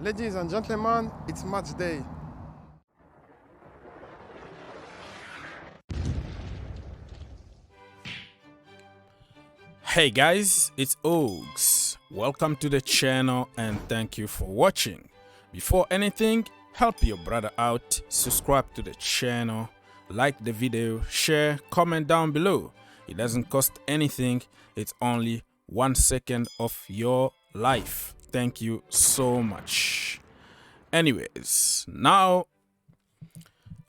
Ladies and gentlemen, it's match day. Hey guys, it's Ogs. Welcome to the channel and thank you for watching. Before anything, help your brother out, subscribe to the channel, like the video, share, comment down below. It doesn't cost anything, it's only 1 second of your life. Thank you so much. Anyways, now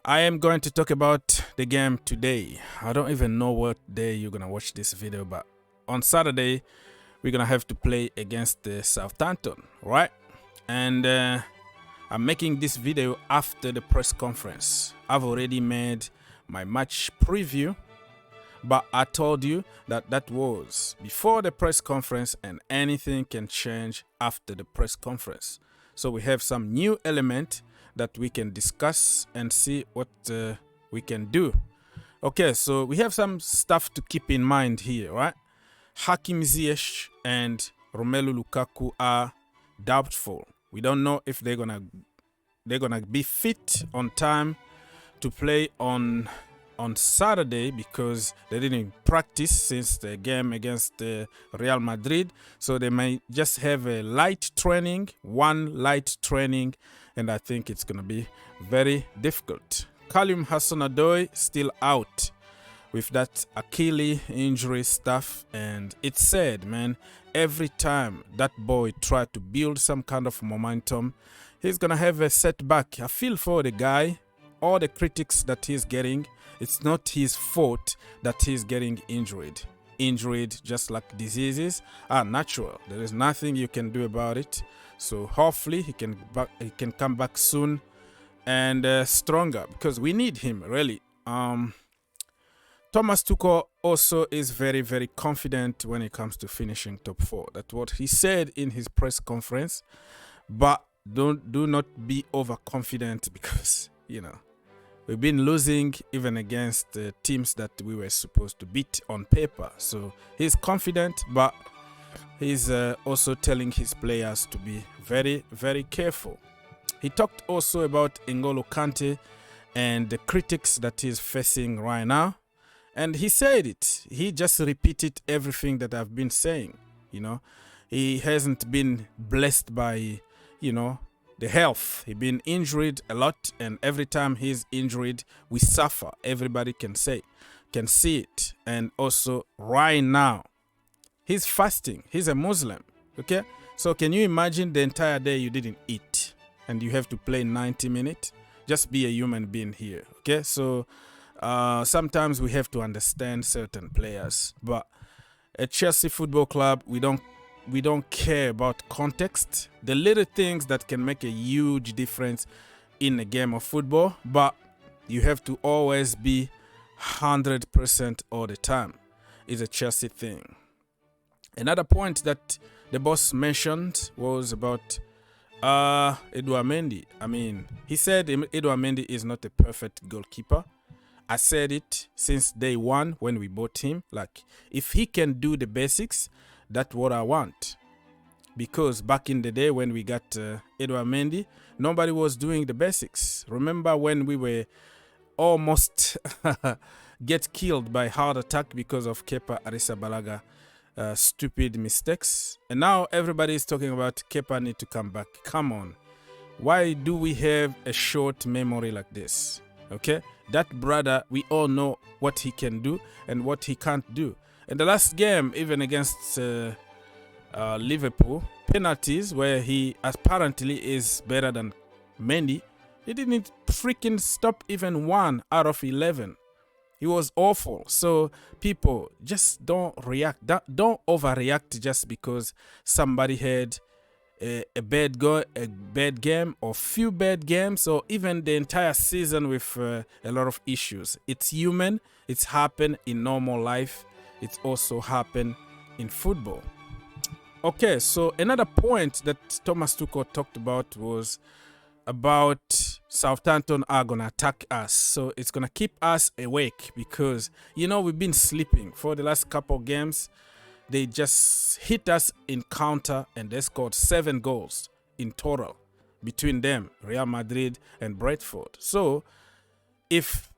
I am going to talk about the game today. I don't even know what day you're gonna watch this video, but on Saturday we're gonna have to play against the Southampton, right? And I'm making this video after the press conference. I've already made my match preview, but I told you that that was before the press conference and anything can change after the press conference. So we have some new element that we can discuss and see what we can do. Okay, so we have some stuff to keep in mind here, right? Hakim, Ziyech and Romelu Lukaku are doubtful. We don't know if they're gonna be fit on time to play on Saturday because they didn't practice since the game against Real Madrid. So they may just have a light training, one light training, and I think it's gonna be very difficult. Callum Hudson-Odoi still out with that Achilles injury stuff, and it's sad, man. Every time that boy tried to build some kind of momentum, he's gonna have a setback. I feel for the guy. All the critics that he's getting, it's not his fault that he's getting injured. Injured, just like diseases, are natural. There is nothing you can do about it. So hopefully he can come back soon and stronger, because we need him really. Thomas Tuchel also is very, very confident when it comes to finishing top 4. That's what he said in his press conference. But do not be overconfident, because you know we've been losing even against teams that we were supposed to beat on paper. So he's confident, but he's also telling his players to be very, very careful. He talked also about N'Golo Kante and the critics that he's facing right now. And he said it. He just repeated everything that I've been saying. You know, he hasn't been blessed by, you know, the health. He's been injured a lot, and every time he's injured, we suffer. Everybody can see it. And also right now, he's fasting. He's a Muslim. Okay, so can you imagine the entire day you didn't eat and you have to play 90 minutes? Just be a human being here. Okay, so sometimes we have to understand certain players, but at Chelsea Football Club, we don't care about context, the little things that can make a huge difference in a game of football. But you have to always be 100% all the time. Is a Chelsea thing. Another point that the boss mentioned was about Edouard Mendy. I mean, he said Edouard Mendy is not a perfect goalkeeper. I said it since day one when we bought him. Like, if he can do the basics, that's what I want. Because back in the day when we got Edouard Mendy, nobody was doing the basics. Remember when we were almost get killed by heart attack because of Kepa Arrizabalaga stupid mistakes? And now everybody is talking about Kepa need to come back. Come on. Why do we have a short memory like this? Okay, that brother, we all know what he can do and what he can't do. In the last game, even against Liverpool, penalties where he apparently is better than Mendy, he didn't freaking stop even 1 out of 11. He was awful. So people, just don't react. Don't overreact just because somebody had a bad game or few bad games, or even the entire season with a lot of issues. It's human. It's happened in normal life. It's also happened in football. Okay, so another point that Thomas Tuchel talked about was about Southampton are gonna attack us, so it's gonna keep us awake, because you know we've been sleeping for the last couple games. They just hit us in counter and they scored 7 goals in total. between them, Real Madrid and Brentford. So if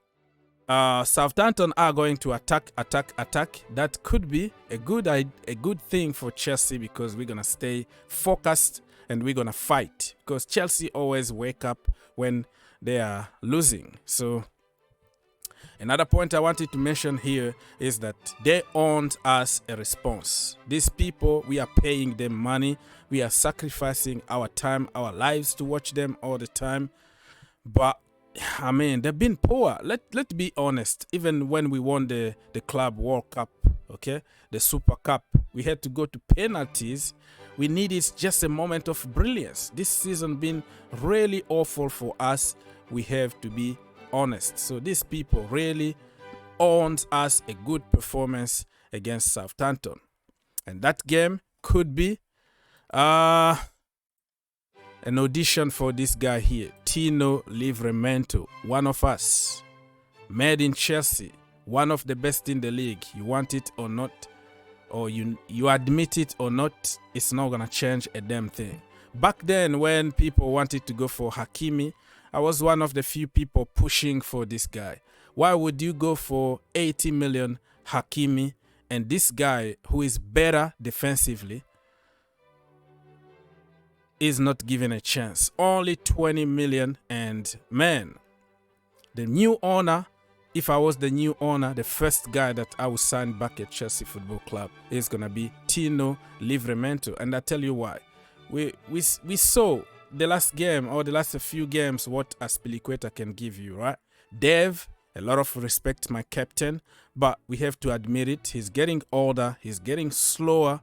Southampton are going to attack, that could be a good thing for Chelsea, because we're gonna stay focused and we're gonna fight, because Chelsea always wake up when they are losing. So another point I wanted to mention here is that they owed us a response. These people, we are paying them money. We are sacrificing our time, our lives to watch them all the time. But, I mean, they've been poor. Let's be honest. Even when we won the Club World Cup, okay, the Super Cup, we had to go to penalties. We needed just a moment of brilliance. This season been really awful for us. We have to be honest. So these people really owed us a good performance against Southampton, and that game could be an audition for this guy here, Tino Livramento, one of us, made in Chelsea, one of the best in the league. You want it or not, or you admit it or not, it's not gonna change a damn thing. Back then, when people wanted to go for Hakimi, I was one of the few people pushing for this guy. Why would you go for 80 million Hakimi and this guy who is better defensively is not given a chance? Only 20 million. And man, the new owner, if I was the new owner, the first guy that I would sign back at Chelsea Football Club is going to be Tino Livramento. And I tell you why. We saw the last game, or the last few games, what Azpilicueta can give you, right? Dev, a lot of respect, my captain, but we have to admit it, he's getting older, he's getting slower,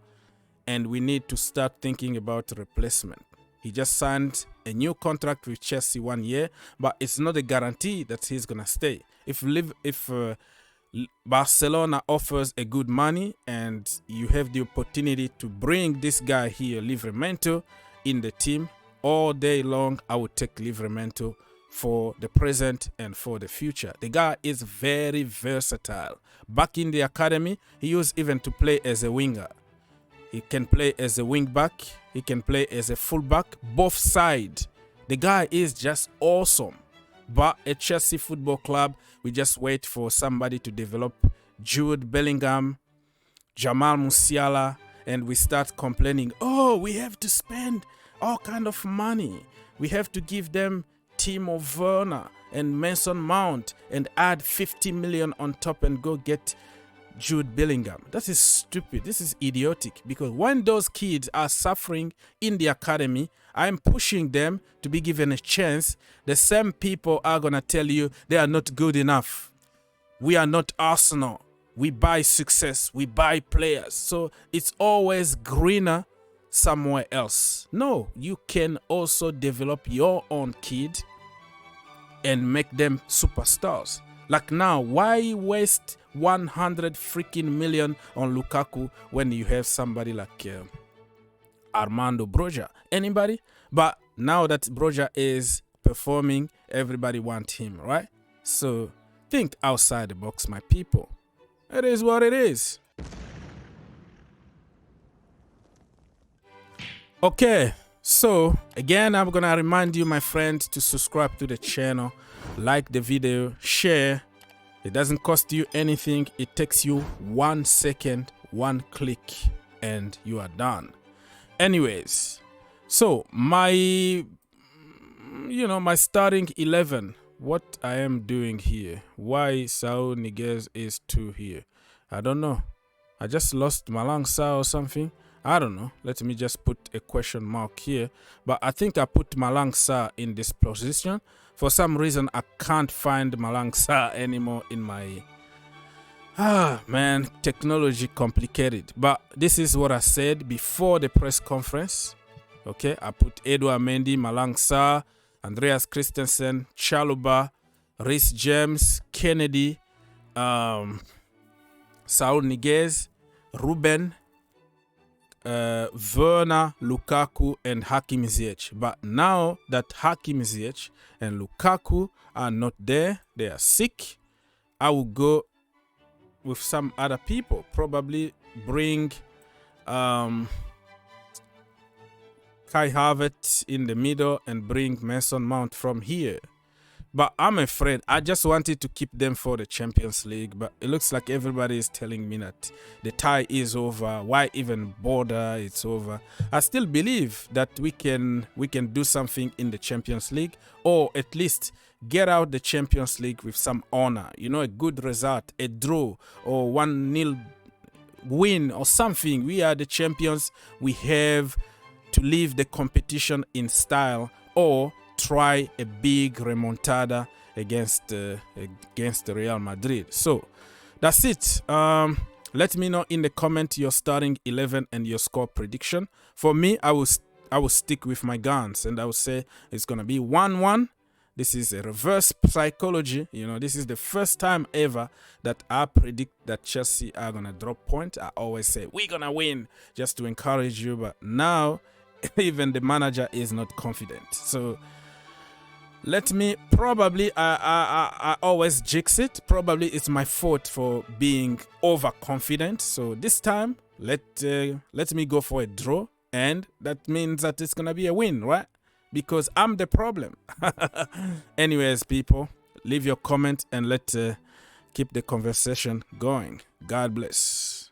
and we need to start thinking about replacement. He just signed a new contract with Chelsea 1 year, but it's not a guarantee that he's gonna stay. If Barcelona offers a good money and you have the opportunity to bring this guy here, Livramento, in the team, all day long, I would take Livramento for the present and for the future. The guy is very versatile. Back in the academy, he used even to play as a winger. He can play as a wing back. He can play as a fullback, both sides. The guy is just awesome. But at Chelsea Football Club, we just wait for somebody to develop Jude Bellingham, Jamal Musiala, and we start complaining, oh, we have to spend all kind of money. We have to give them Timo Werner and Mason Mount and add 50 million on top and go get Jude Bellingham. That is stupid. This is idiotic, because when those kids are suffering in the academy, I'm pushing them to be given a chance. The same people are going to tell you they are not good enough. We are not Arsenal. We buy success. We buy players. So it's always greener somewhere else. No, you can also develop your own kid and make them superstars. Like now, why waste 100 freaking million on Lukaku when you have somebody like Armando Broja? Anybody? But now that Broja is performing, everybody wants him, right? So think outside the box, my people. It is what it is. Okay, so again, I'm gonna remind you, my friend, to subscribe to the channel, like the video, share. It doesn't cost you anything. It takes you 1 second, 1 click, and you are done. Anyways, so my starting 11, what I am doing here, why Saul Niguez is 2 here, I don't know. I just lost Malang Sarr or something. I don't know. Let me just put a question mark here. But I think I put Malang Sarr in this position. For some reason, I can't find Malang Sarr anymore in my... man, technology complicated. But this is what I said before the press conference. Okay, I put Edouard Mendy, Malang Sarr, Andreas Christensen, Chaluba, Reece James, Kennedy, Saul Niguez, Ruben, Werner, Lukaku, and Hakim Ziyech. But now that Hakim Ziyech and Lukaku are not there, they are sick, I will go with some other people. Probably bring Kai Havertz in the middle and bring Mason Mount from here. But I'm afraid I just wanted to keep them for the Champions League. But it looks like everybody is telling me that the tie is over. Why even bother? It's over. I still believe that we can do something in the Champions League, or at least get out the Champions League with some honor. You know, a good result, a draw, or 1-0 win or something. We are the champions. We have to leave the competition in style, or try a big remontada against Real Madrid. So that's it. Let me know in the comment your starting 11 and your score prediction. For me, I will stick with my guns, and I will say it's gonna be 1-1. This is a reverse psychology. You know, this is the first time ever that I predict that Chelsea are gonna drop point. I always say we're gonna win just to encourage you, but now even the manager is not confident. So let me probably I always jinx it. Probably it's my fault for being overconfident. So this time let me go for a draw, and that means that it's gonna be a win, right? Because I'm the problem. Anyways, people, leave your comment and let's keep the conversation going. God bless.